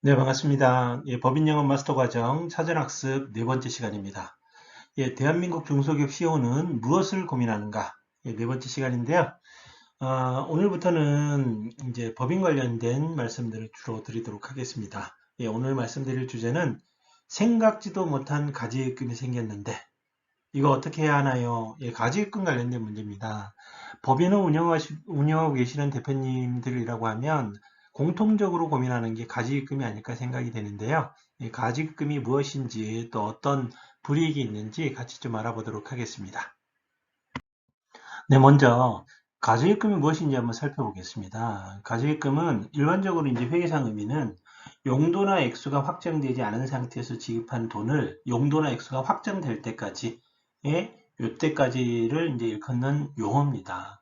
네, 반갑습니다. 예, 법인영어 마스터 과정 사전학습 네 번째 시간입니다. 예, 대한민국 중소기업 CEO는 무엇을 고민하는가? 예, 네 번째 시간인데요. 오늘부터는 이제 법인 관련된 말씀들을 주로 드리도록 하겠습니다. 예, 오늘 말씀드릴 주제는 생각지도 못한 가지입금이 생겼는데 이거 어떻게 해야 하나요? 예, 가지입금 관련된 문제입니다. 법인을 운영하고 계시는 대표님들이라고 하면 공통적으로 고민하는 게 가지입금이 아닐까 생각이 되는데요. 이 가지입금이 무엇인지 또 어떤 불이익이 있는지 같이 좀 알아보도록 하겠습니다. 네, 먼저 가지입금이 무엇인지 한번 살펴보겠습니다. 가지입금은 일반적으로 이제 회계상 의미는 용도나 액수가 확정되지 않은 상태에서 지급한 돈을 용도나 액수가 확정될 때까지의 요때까지를 이제 일컫는 용어입니다.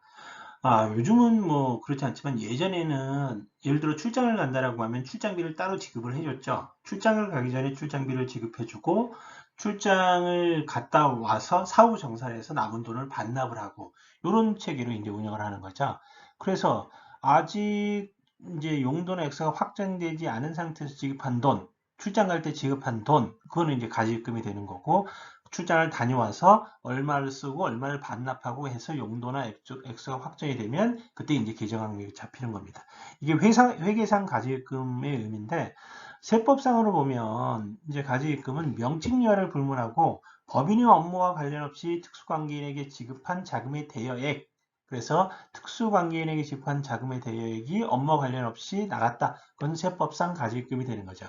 요즘은 뭐 그렇지 않지만 예전에는 예를 들어 출장을 간다라고 하면 출장비를 따로 지급을 해줬죠. 출장을 가기 전에 출장비를 지급해주고 출장을 갔다 와서 사후 정산해서 남은 돈을 반납을 하고 이런 체계로 이제 운영을 하는 거죠. 그래서 아직 이제 용도나 액수가 확정되지 않은 상태에서 지급한 돈, 출장 갈 때 지급한 돈, 그거는 이제 가지입금이 되는 거고 출장을 다녀와서 얼마를 쓰고 얼마를 반납하고 해서 용도나 액수가 확정이 되면 그때 이제 계정항목이 잡히는 겁니다. 이게 회계상 가지입금의 의미인데 세법상으로 보면 이제 가지입금은 명칭여하를 불문하고 법인의 업무와 관련 없이 특수관계인에게 지급한 자금의 대여액, 그래서 특수관계인에게 지급한 자금의 대여액이 업무와 관련 없이 나갔다. 그건 세법상 가지입금이 되는 거죠.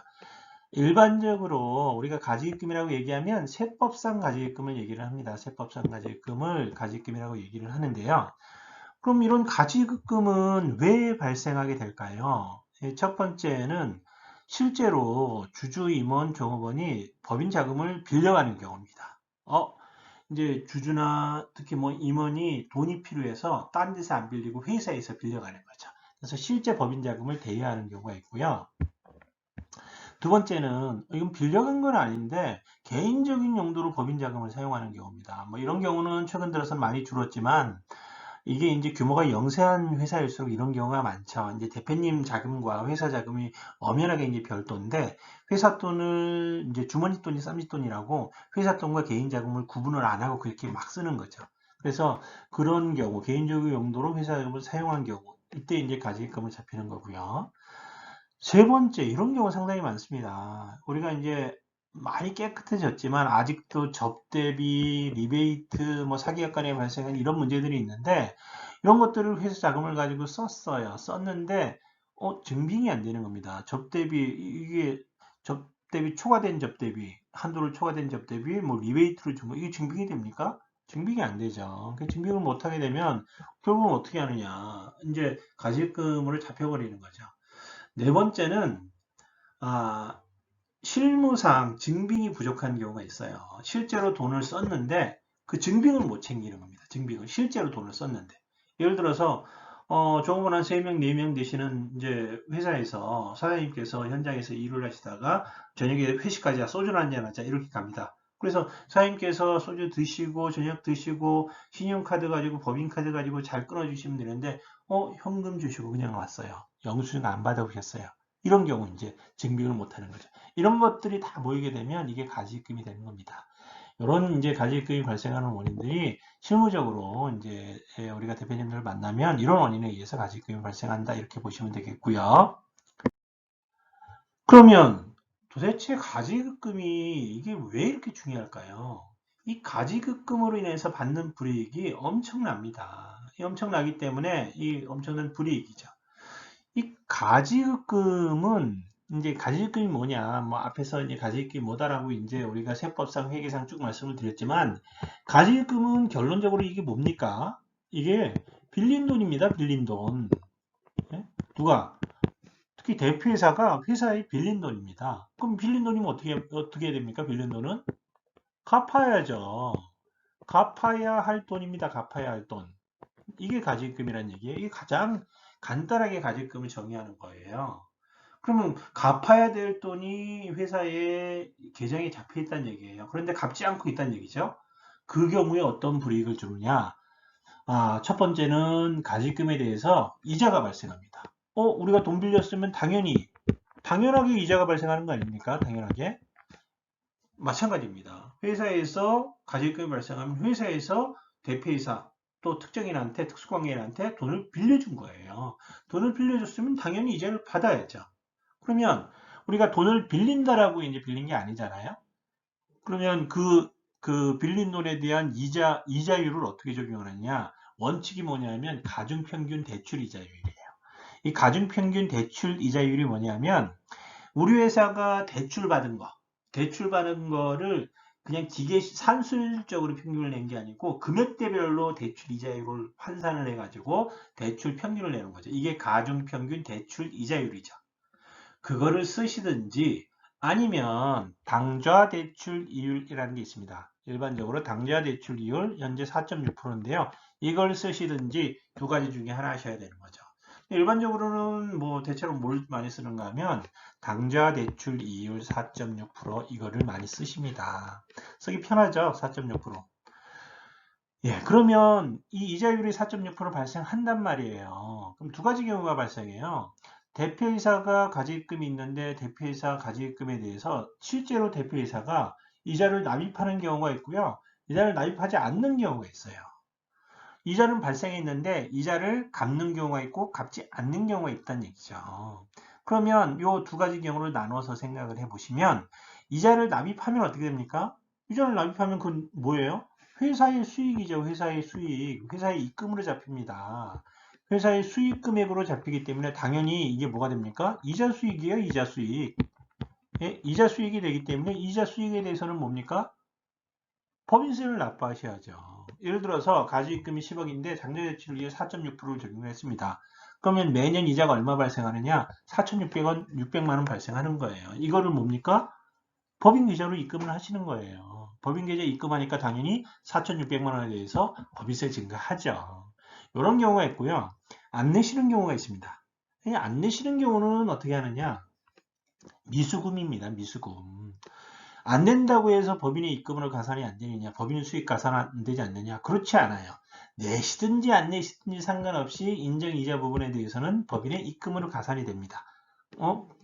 일반적으로 우리가 가지입금이라고 얘기하면 세법상 가지입금을 얘기를 합니다. 세법상 가지입금을 가지입금이라고 얘기를 하는데요. 그럼 이런 가지입금은 왜 발생하게 될까요? 첫 번째는 실제로 주주, 임원, 종업원이 법인 자금을 빌려가는 경우입니다. 이제 주주나 특히 뭐 임원이 돈이 필요해서 딴 데서 안 빌리고 회사에서 빌려가는 거죠. 그래서 실제 법인 자금을 대여하는 경우가 있고요. 두 번째는 이건 빌려간 건 아닌데 개인적인 용도로 법인 자금을 사용하는 경우입니다. 뭐 이런 경우는 최근 들어서 많이 줄었지만 이게 이제 규모가 영세한 회사일수록 이런 경우가 많죠. 이제 대표님 자금과 회사 자금이 엄연하게 이제 별도인데 회사 돈을 이제 주머니 돈이 쌈짓 돈이라고 회사 돈과 개인 자금을 구분을 안 하고 그렇게 막 쓰는 거죠. 그래서 그런 경우 개인적인 용도로 회사 자금을 사용한 경우 이때 이제 가지입금을 잡히는 거고요. 세 번째, 이런 경우 상당히 많습니다. 우리가 이제 많이 깨끗해졌지만 아직도 접대비, 리베이트, 뭐 사기약 간에 발생한 이런 문제들이 있는데 이런 것들을 회사 자금을 가지고 썼어요. 썼는데 증빙이 안 되는 겁니다. 접대비 이게 접대비 초과된 접대비, 한도를 초과된 접대비, 뭐 리베이트를 준 거 이게 증빙이 됩니까? 증빙이 안 되죠. 증빙을 못 하게 되면 결국은 어떻게 하느냐? 이제 가질금으로 잡혀버리는 거죠. 네 번째는 아, 실무상 증빙이 부족한 경우가 있어요. 실제로 돈을 썼는데 그 증빙을 못 챙기는 겁니다. 증빙을 실제로 돈을 썼는데 예를 들어서 종업원 한 3명, 4명 되시는 이제 회사에서 사장님께서 현장에서 일을 하시다가 저녁에 회식까지 소주 한잔 하자 이렇게 갑니다. 그래서 사장님께서 소주 드시고 저녁 드시고 신용카드 가지고 법인카드 가지고 잘 끊어주시면 되는데 현금 주시고 그냥 왔어요. 영수증 안 받아오셨어요. 이런 경우 이제 증빙을 못하는 거죠. 이런 것들이 다 모이게 되면 이게 가지입금이 되는 겁니다. 이런 이제 가지입금이 발생하는 원인들이 실무적으로 이제 우리가 대표님들을 만나면 이런 원인에 의해서 가지입금이 발생한다 이렇게 보시면 되겠고요. 그러면 도대체 가지급금이 이게 왜 이렇게 중요할까요? 이 가지급금으로 인해서 받는 불이익이 엄청납니다. 이 엄청나기 때문에 이 엄청난 불이익이죠. 이 가지급금은 이제 가지급금이 뭐냐? 뭐 앞에서 이제 가지급금이 뭐다라고 이제 우리가 세법상 회계상 쭉 말씀을 드렸지만 가지급금은 결론적으로 이게 뭡니까? 이게 빌린 돈입니다. 빌린 돈. 예? 누가? 특히 대표이사가 회사에 빌린 돈입니다. 그럼 빌린 돈이면 어떻게 해야 됩니까? 빌린 돈은 갚아야죠. 갚아야 할 돈입니다. 갚아야 할 돈. 이게 가지급금이라는 얘기예요. 이게 가장 간단하게 가지급금을 정의하는 거예요. 그러면 갚아야 될 돈이 회사에 계정에 잡혀 있다는 얘기예요. 그런데 갚지 않고 있다는 얘기죠. 그 경우에 어떤 불이익을 주느냐? 첫 번째는 가지급금에 대해서 이자가 발생합니다. 우리가 돈 빌렸으면 당연하게 이자가 발생하는 거 아닙니까? 당연하게. 마찬가지입니다. 회사에서 가지급이 발생하면 회사에서 대표이사 또 특정인한테 특수관계인한테 돈을 빌려준 거예요. 돈을 빌려줬으면 당연히 이자를 받아야죠. 그러면 우리가 돈을 빌린다라고 이제 빌린 게 아니잖아요. 그러면 그 빌린 돈에 대한 이자율을 어떻게 적용하느냐? 원칙이 뭐냐면 가중평균 대출 이자율이에요. 이 가중평균 대출 이자율이 뭐냐면 우리 회사가 대출 받은 거를 그냥 산술적으로 평균을 낸 게 아니고 금액대별로 대출 이자율을 환산을 해가지고 대출 평균을 내는 거죠. 이게 가중평균 대출 이자율이죠. 그거를 쓰시든지 아니면 당좌 대출 이율이라는 게 있습니다. 일반적으로 당좌 대출 이율 현재 4.6%인데요. 이걸 쓰시든지 두 가지 중에 하나 하셔야 되는 거죠. 일반적으로는 뭐 대체로 뭘 많이 쓰는가 하면 당좌 대출 이율 4.6% 이거를 많이 쓰십니다. 쓰기 편하죠? 4.6%. 예, 그러면 이 이자율이 4.6% 발생한단 말이에요. 그럼 두 가지 경우가 발생해요. 대표이사가 가지입금이 있는데 대표이사 가지입금에 대해서 실제로 대표이사가 이자를 납입하는 경우가 있고요. 이자를 납입하지 않는 경우가 있어요. 이자는 발생했는데 이자를 갚는 경우가 있고 갚지 않는 경우가 있다는 얘기죠. 그러면 이 두 가지 경우를 나눠서 생각을 해보시면 이자를 납입하면 어떻게 됩니까? 이자를 납입하면 그건 뭐예요? 회사의 수익이죠. 회사의 수익. 회사의 입금으로 잡힙니다. 회사의 수익 금액으로 잡히기 때문에 당연히 이게 뭐가 됩니까? 이자 수익이에요. 이자 수익. 예? 이자 수익이 되기 때문에 이자 수익에 대해서는 뭡니까? 법인세를 납부하셔야죠. 예를 들어서 가지입금이 10억인데 당좌대출 이율 4.6%를 적용했습니다. 그러면 매년 이자가 얼마 발생하느냐? 4,600원, 600만 원 발생하는 거예요. 이거를 뭡니까? 법인계좌로 입금을 하시는 거예요. 법인계좌 입금하니까 당연히 4,600만 원에 대해서 법인세 증가하죠. 이런 경우가 있고요. 안 내시는 경우가 있습니다. 안 내시는 경우는 어떻게 하느냐? 미수금입니다. 미수금. 안 낸다고 해서 법인의 입금으로 가산이 안 되느냐? 법인의 수익 가산 안 되지 않느냐? 그렇지 않아요. 내시든지 안 내시든지 상관없이 인정이자 부분에 대해서는 법인의 입금으로 가산이 됩니다.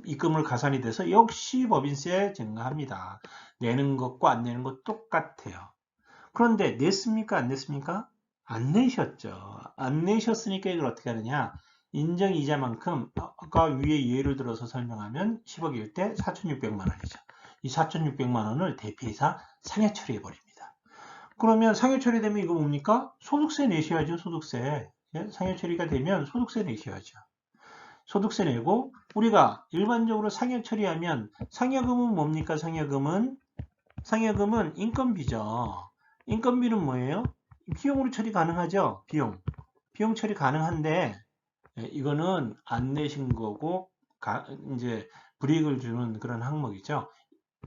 입금으로 가산이 돼서 역시 법인세 증가합니다. 내는 것과 안 내는 것 똑같아요. 그런데 냈습니까? 안 냈습니까? 안 내셨죠. 안 내셨으니까 이걸 어떻게 하느냐? 인정이자만큼 아까 위에 예를 들어서 설명하면 10억일 때 4,600만 원이죠. 이 4,600만 원을 대표이사 상해 처리해 버립니다. 그러면 상해 처리되면 이거 뭡니까? 소득세 내셔야죠. 소득세. 예? 상해 처리가 되면 소득세 내셔야죠. 소득세 내고 우리가 일반적으로 상해 처리하면 상여금은 뭡니까? 상여금은 인건비죠. 인건비는 뭐예요? 비용으로 처리 가능하죠. 비용 처리 가능한데 이거는 안 내신 거고 이제 불이익을 주는 그런 항목이죠.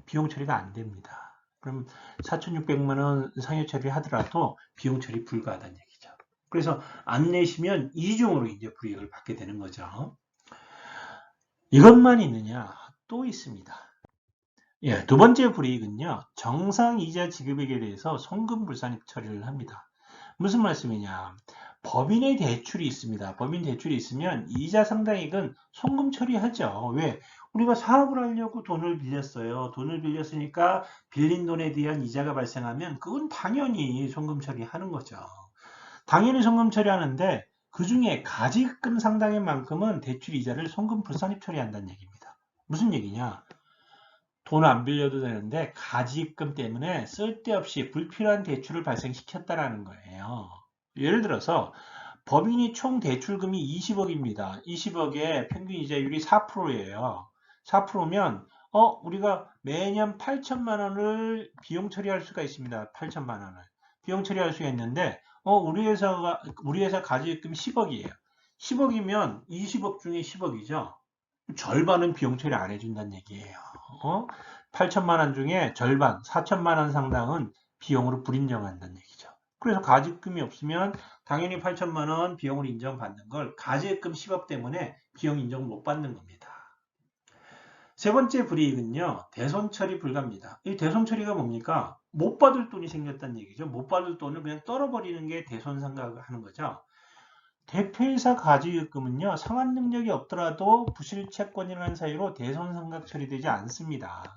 비용 처리가 안 됩니다. 그럼 4,600만 원 상여 처리 하더라도 비용 처리 불가하다는 얘기죠. 그래서 안 내시면 이중으로 이제 불이익을 받게 되는 거죠. 이것만 있느냐? 또 있습니다. 예, 두 번째 불이익은요. 정상이자 지급액에 대해서 송금불산입 처리를 합니다. 무슨 말씀이냐? 법인의 대출이 있습니다. 법인 대출이 있으면 이자 상당액은 송금 처리하죠. 왜? 우리가 사업을 하려고 돈을 빌렸어요. 돈을 빌렸으니까 빌린 돈에 대한 이자가 발생하면 그건 당연히 송금 처리하는 거죠. 당연히 송금 처리하는데 그 중에 가지금 상당액만큼은 대출 이자를 송금 불산입 처리한다는 얘기입니다. 무슨 얘기냐? 돈 안 빌려도 되는데 가지입금 때문에 쓸데없이 불필요한 대출을 발생시켰다라는 거예요. 예를 들어서 법인이 총 대출금이 20억입니다. 20억에 평균 이자율이 4%예요. 4%면 우리가 매년 8천만 원을 비용 처리할 수가 있습니다. 8천만 원을. 비용 처리할 수가 있는데 우리 회사 가지입금이 10억이에요. 10억이면 20억 중에 10억이죠. 절반은 비용 처리 안 해준다는 얘기예요. 8천만 원 중에 절반, 4천만 원 상당은 비용으로 불인정한다는 얘기죠. 그래서 가지입금이 없으면 당연히 8천만 원 비용을 인정받는 걸 가지입금 10억 때문에 비용 인정 못 받는 겁니다. 세 번째 불이익은요. 대손 처리 불가입니다. 이 대손 처리가 뭡니까? 못 받을 돈이 생겼다는 얘기죠. 못 받을 돈을 그냥 떨어버리는 게 대손 생각하는 거죠. 대표이사 가지입금은요, 상환 능력이 없더라도 부실채권이라는 사유로 대손상각 처리되지 않습니다.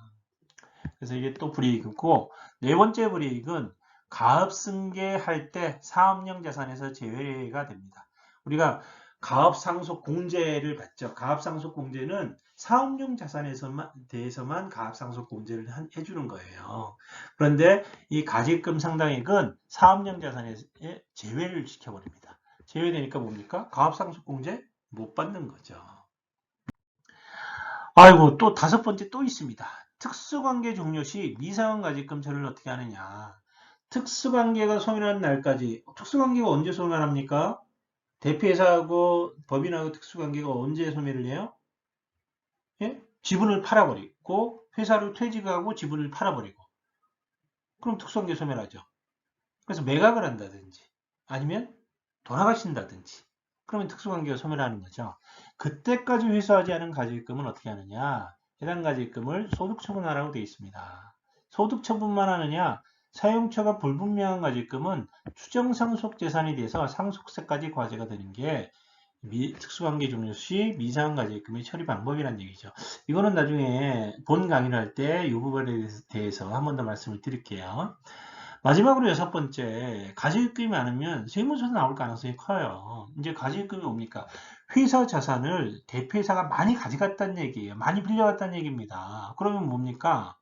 그래서 이게 또 불이익이고, 네 번째 불이익은 가압승계할 때 사업용 자산에서 제외가 됩니다. 우리가 가압상속공제를 받죠. 가압상속공제는 사업용 자산에서만 대해서만 가압상속공제를 해주는 거예요. 그런데 이 가지금 상당액은 사업용 자산에 제외를 시켜버립니다. 제외되니까 뭡니까? 가압상속공제 못 받는 거죠. 아이고, 또 다섯 번째 또 있습니다. 특수관계 종료 시 미상환 가지금 처리를 어떻게 하느냐. 특수관계가 소멸하는 날까지, 특수관계가 언제 소멸합니까? 대표이사하고 법인하고 특수관계가 언제 소멸을 해요? 예? 지분을 팔아버리고, 회사를 퇴직하고 지분을 팔아버리고. 그럼 특수관계 소멸하죠. 그래서 매각을 한다든지, 아니면 돌아가신다든지. 그러면 특수관계가 소멸하는 거죠. 그때까지 회수하지 않은 가지입금은 어떻게 하느냐? 해당 가지입금을 소득처분하라고 되어 있습니다. 소득처분만 하느냐? 사용처가 불분명한 가지입금은 추정상속재산이 돼서 상속세까지 과세가 되는 게 특수관계 종료 시 미상환 가지입금의 처리 방법이란 얘기죠. 이거는 나중에 본 강의를 할 때 이 부분에 대해서 한 번 더 말씀을 드릴게요. 마지막으로 여섯 번째, 가지입금이 많으면 세무서에서 나올 가능성이 커요. 이제 가지입금이 뭡니까? 회사 자산을 대표이사가 많이 가져갔다는 얘기예요. 많이 빌려갔다는 얘기입니다. 그러면 뭡니까?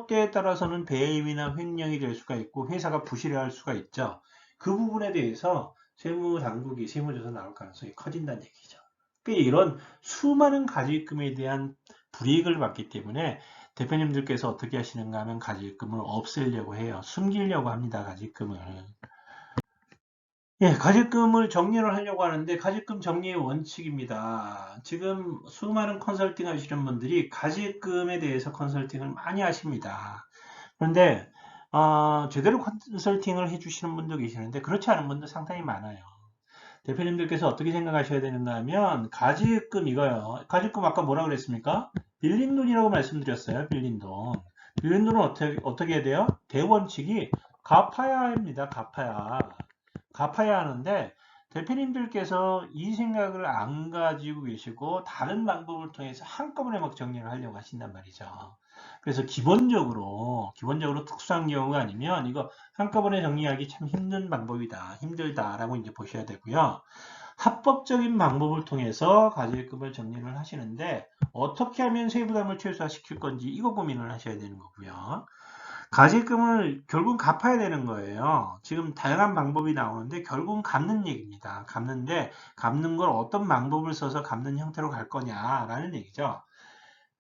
때에 따라서는 배임이나 횡령이 될 수가 있고 회사가 부실할 수가 있죠. 그 부분에 대해서 세무당국이 세무조사 나올 가능성이 커진다는 얘기죠. 그러니까 이런 수많은 가지입금에 대한 불이익을 받기 때문에 대표님들께서 어떻게 하시는가 하면 가지입금을 없애려고 해요. 숨기려고 합니다. 가지입금을. 예, 가지입금을 정리를 하려고 하는데 가지입금 정리의 원칙입니다. 지금 수많은 컨설팅 하시는 분들이 가지입금에 대해서 컨설팅을 많이 하십니다. 그런데 제대로 컨설팅을 해주시는 분도 계시는데 그렇지 않은 분도 상당히 많아요. 대표님들께서 어떻게 생각하셔야 되는가 하면 가지입금 이거요. 가지입금 아까 뭐라 그랬습니까? 빌린 돈이라고 말씀드렸어요. 빌린 돈. 빌린 돈은 어떻게 해야 돼요? 대원칙이 갚아야 합니다. 갚아야 하는데 대표님들께서 이 생각을 안 가지고 계시고 다른 방법을 통해서 한꺼번에 막 정리를 하려고 하신단 말이죠. 그래서 기본적으로 특수한 경우가 아니면 이거 한꺼번에 정리하기 참 힘든 방법이다. 힘들다라고 이제 보셔야 되고요. 합법적인 방법을 통해서 가지입금을 정리를 하시는데 어떻게 하면 세부담을 최소화시킬 건지 이거 고민을 하셔야 되는 거고요. 가지입금을 결국은 갚아야 되는 거예요. 지금 다양한 방법이 나오는데 결국은 갚는 얘기입니다. 갚는 걸 어떤 방법을 써서 갚는 형태로 갈 거냐라는 얘기죠.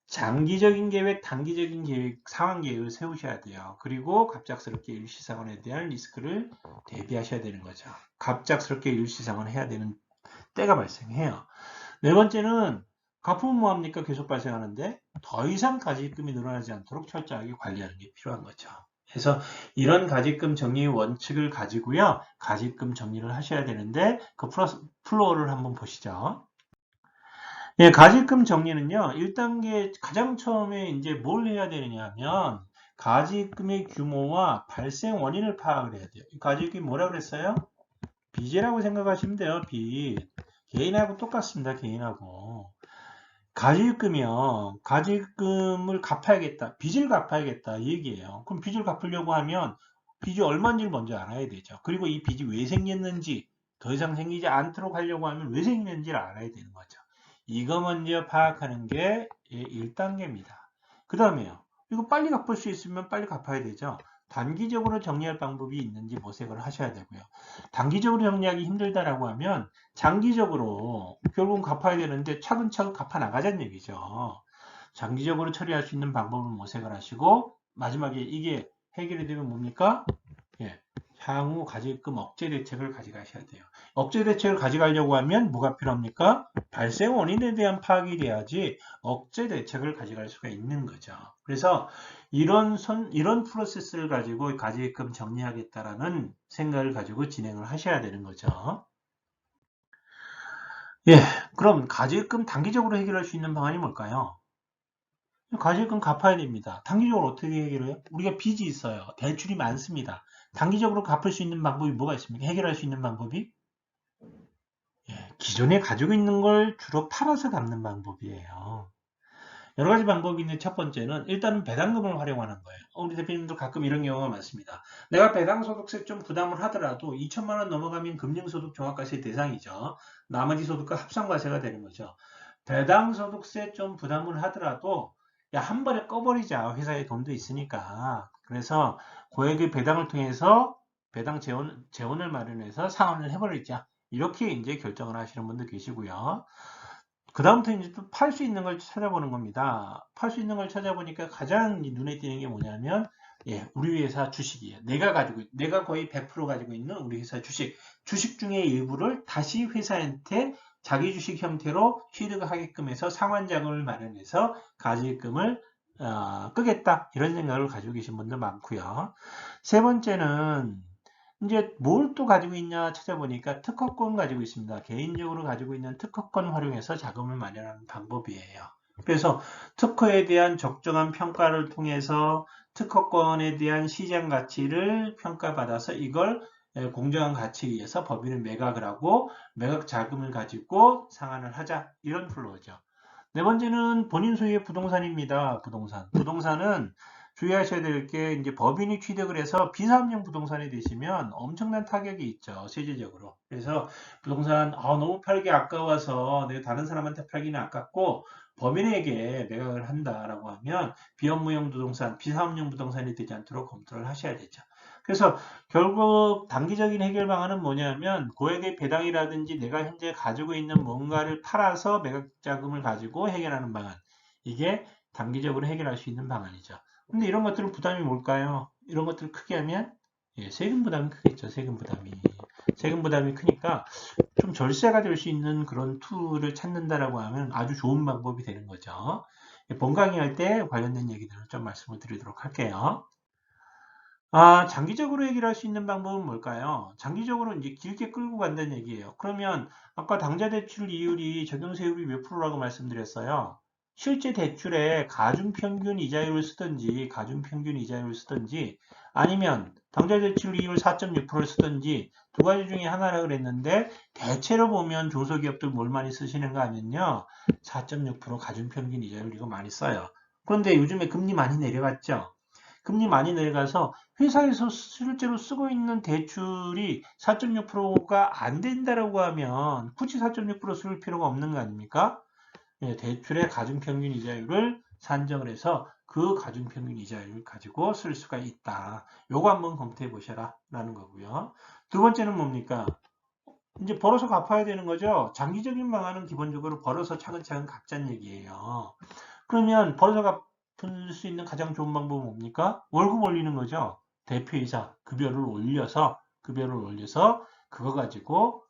장기적인 계획, 단기적인 계획, 상환 계획을 세우셔야 돼요. 그리고 갑작스럽게 일시상환에 대한 리스크를 대비하셔야 되는 거죠. 갑작스럽게 일시상환을 해야 되는 때가 발생해요. 네 번째는 가품은 뭐합니까? 계속 발생하는데 더 이상 가지입금이 늘어나지 않도록 철저하게 관리하는 게 필요한 거죠. 그래서 이런 가지입금 정리 원칙을 가지고요. 가지입금 정리를 하셔야 되는데 그 플로어를 한번 보시죠. 예, 가지입금 정리는요. 1단계 가장 처음에 이제 뭘 해야 되느냐 하면 가지입금의 규모와 발생 원인을 파악을 해야 돼요. 가지입금이 뭐라 그랬어요? 빚이라고 생각하시면 돼요. 빚. 개인하고 똑같습니다. 개인하고. 가지입금이요. 가지입금을 갚아야겠다. 빚을 갚아야겠다. 이 얘기예요. 그럼 빚을 갚으려고 하면 빚이 얼마인지를 먼저 알아야 되죠. 그리고 이 빚이 왜 생겼는지 더 이상 생기지 않도록 하려고 하면 왜 생기는지를 알아야 되는 거죠. 이거 먼저 파악하는 게 1단계입니다. 그 다음에요. 이거 빨리 갚을 수 있으면 빨리 갚아야 되죠. 단기적으로 정리할 방법이 있는지 모색을 하셔야 되고요. 단기적으로 정리하기 힘들다라고 하면 장기적으로 결국은 갚아야 되는데 차근차근 갚아 나가자는 얘기죠. 장기적으로 처리할 수 있는 방법을 모색을 하시고 마지막에 이게 해결이 되면 뭡니까? 예, 향후 가지입금 억제 대책을 가져가셔야 돼요. 억제 대책을 가져가려고 하면 뭐가 필요합니까? 발생 원인에 대한 파악이 돼야지 억제 대책을 가져갈 수가 있는 거죠. 그래서 이런 프로세스를 가지고 가지입금 정리하겠다라는 생각을 가지고 진행을 하셔야 되는 거죠. 예, 그럼 가지입금 단기적으로 해결할 수 있는 방안이 뭘까요? 가지입금 갚아야 됩니다. 단기적으로 어떻게 해결해요? 우리가 빚이 있어요. 대출이 많습니다. 단기적으로 갚을 수 있는 방법이 뭐가 있습니까? 해결할 수 있는 방법이? 기존에 가지고 있는 걸 주로 팔아서 갚는 방법이에요. 여러 가지 방법이 있는데 첫 번째는 일단은 배당금을 활용하는 거예요. 우리 대표님도 가끔 이런 경우가 많습니다. 내가 배당소득세 좀 부담을 하더라도 2천만 원 넘어가면 금융소득 종합과세 대상이죠. 나머지 소득과 합산과세가 되는 거죠. 배당소득세 좀 부담을 하더라도 야, 한 번에 꺼버리자. 회사에 돈도 있으니까. 그래서 고액의 배당을 통해서 배당 재원을 마련해서 상환을 해버리자. 이렇게 이제 결정을 하시는 분도 계시고요. 그 다음부터 이제 또 팔 수 있는 걸 찾아보는 겁니다. 팔 수 있는 걸 찾아보니까 가장 눈에 띄는 게 뭐냐면, 우리 회사 주식이에요. 내가 거의 100% 가지고 있는 우리 회사 주식 중에 일부를 다시 회사한테 자기 주식 형태로 취득하게끔 해서 상환자금을 마련해서 가지금을 끄겠다. 이런 생각을 가지고 계신 분들 많고요. 세 번째는 이제 뭘 또 가지고 있냐 찾아보니까 특허권 가지고 있습니다. 개인적으로 가지고 있는 특허권 활용해서 자금을 마련하는 방법이에요. 그래서 특허에 대한 적정한 평가를 통해서 특허권에 대한 시장 가치를 평가받아서 이걸 공정한 가치에 의해서 법인은 매각을 하고 매각 자금을 가지고 상환을 하자. 이런 플로우죠. 네 번째는 본인 소유의 부동산입니다. 부동산은 주의하셔야 될 게 이제 법인이 취득을 해서 비사업용 부동산이 되시면 엄청난 타격이 있죠. 세제적으로. 그래서 부동산 너무 팔기 아까워서 내가 다른 사람한테 팔기는 아깝고 법인에게 매각을 한다라고 하면 비업무용 부동산, 비사업용 부동산이 되지 않도록 검토를 하셔야 되죠. 그래서 결국 단기적인 해결 방안은 뭐냐면 고액의 배당이라든지 내가 현재 가지고 있는 뭔가를 팔아서 매각 자금을 가지고 해결하는 방안. 이게 단기적으로 해결할 수 있는 방안이죠. 근데 이런 것들은 부담이 뭘까요? 이런 것들을 크게 하면 세금 부담이 크겠죠. 세금 부담이 크니까 좀 절세가 될 수 있는 그런 툴을 찾는다라고 하면 아주 좋은 방법이 되는 거죠. 본 강의할 때 관련된 얘기들을 좀 말씀을 드리도록 할게요. 장기적으로 해결할 수 있는 방법은 뭘까요? 장기적으로 이제 길게 끌고 간다는 얘기예요. 그러면 아까 당좌 대출 이율이 적용세율이 몇 프로라고 말씀드렸어요? 실제 대출에 가중평균 이자율을 쓰든지 아니면 당좌 대출 이율 4.6%를 쓰든지 두 가지 중에 하나라 그랬는데 대체로 보면 중소기업들 뭘 많이 쓰시는가 하면요. 4.6% 가중평균 이자율 이거 많이 써요. 그런데 요즘에 금리 많이 내려갔죠? 금리 많이 내려가서 회사에서 실제로 쓰고 있는 대출이 4.6%가 안 된다라고 하면 굳이 4.6%쓸 필요가 없는 거 아닙니까? 대출의 가중평균 이자율을 산정을 해서 그 가중평균 이자율을 가지고 쓸 수가 있다. 요거 한번 검토해 보셔라 라는 거고요. 두 번째는 뭡니까? 이제 벌어서 갚아야 되는 거죠. 장기적인 방안은 기본적으로 벌어서 차근차근 갚자는 얘기예요. 그러면 벌어서 갚을 수 있는 가장 좋은 방법은 뭡니까? 월급 올리는 거죠. 대표이사 급여를 올려서 그거 가지고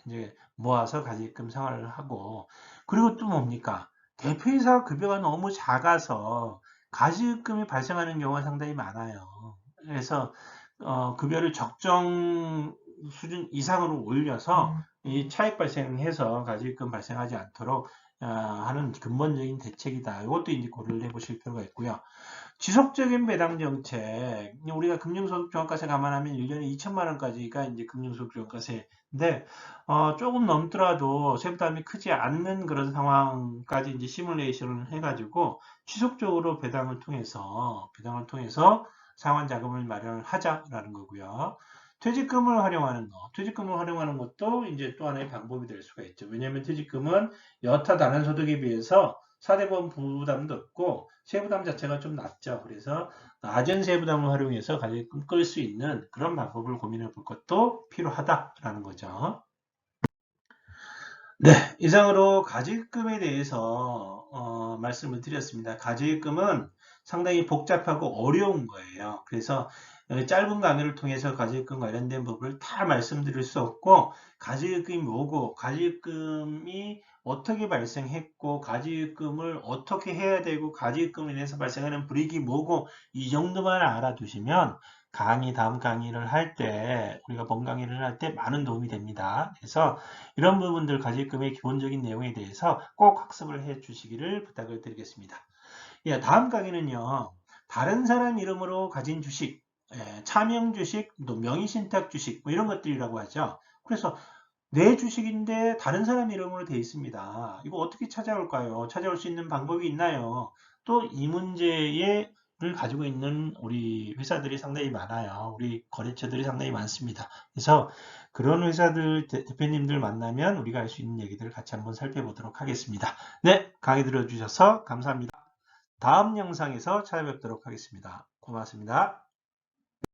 이제 모아서 가지금 생활을 하고 그리고 또 뭡니까? 대표이사 급여가 너무 작아서 가지금이 발생하는 경우가 상당히 많아요. 그래서 급여를 적정 수준 이상으로 올려서 이 차익 발생해서 가지금 발생하지 않도록 하는 근본적인 대책이다. 이것도 이제 고려를 해보실 필요가 있고요. 지속적인 배당 정책. 우리가 금융소득 종합과세 감안하면 1년에 2천만 원까지가 이제 금융소득 종합과세인데 조금 넘더라도 세부담이 크지 않는 그런 상황까지 이제 시뮬레이션을 해가지고 지속적으로 배당을 통해서 상환 자금을 마련을 하자라는 거고요. 퇴직금을 활용하는 것도 이제 또 하나의 방법이 될 수가 있죠. 왜냐하면 퇴직금은 여타 다른 소득에 비해서 사대보험 부담도 없고 세부담 자체가 좀 낮죠. 그래서 낮은 세부담을 활용해서 가지금 끌 수 있는 그런 방법을 고민해 볼 것도 필요하다라는 거죠. 네, 이상으로 가지금에 대해서 말씀을 드렸습니다. 가지금은 상당히 복잡하고 어려운 거예요. 그래서 짧은 강의를 통해서 가지금 관련된 부분을 다 말씀드릴 수 없고 가지금이 뭐고 가지금이 어떻게 발생했고 가지금을 어떻게 해야 되고 가지금에 인해서 발생하는 불이익이 뭐고 이 정도만 알아두시면 다음 강의를 할 때 우리가 본 강의를 할 때 많은 도움이 됩니다. 그래서 이런 부분들 가지금의 기본적인 내용에 대해서 꼭 학습을 해 주시기를 부탁을 드리겠습니다. 다음 강의는요. 다른 사람 이름으로 가진 주식, 차명 주식, 또 명의신탁 주식 뭐 이런 것들이라고 하죠. 그래서 내 주식인데 다른 사람 이름으로 돼 있습니다. 이거 어떻게 찾아올까요? 찾아올 수 있는 방법이 있나요? 또 이 문제를 가지고 있는 우리 회사들이 상당히 많아요. 우리 거래처들이 상당히 많습니다. 그래서 그런 회사들 대표님들 만나면 우리가 할 수 있는 얘기들을 같이 한번 살펴보도록 하겠습니다. 네, 강의 들어주셔서 감사합니다. 다음 영상에서 찾아뵙도록 하겠습니다. 고맙습니다.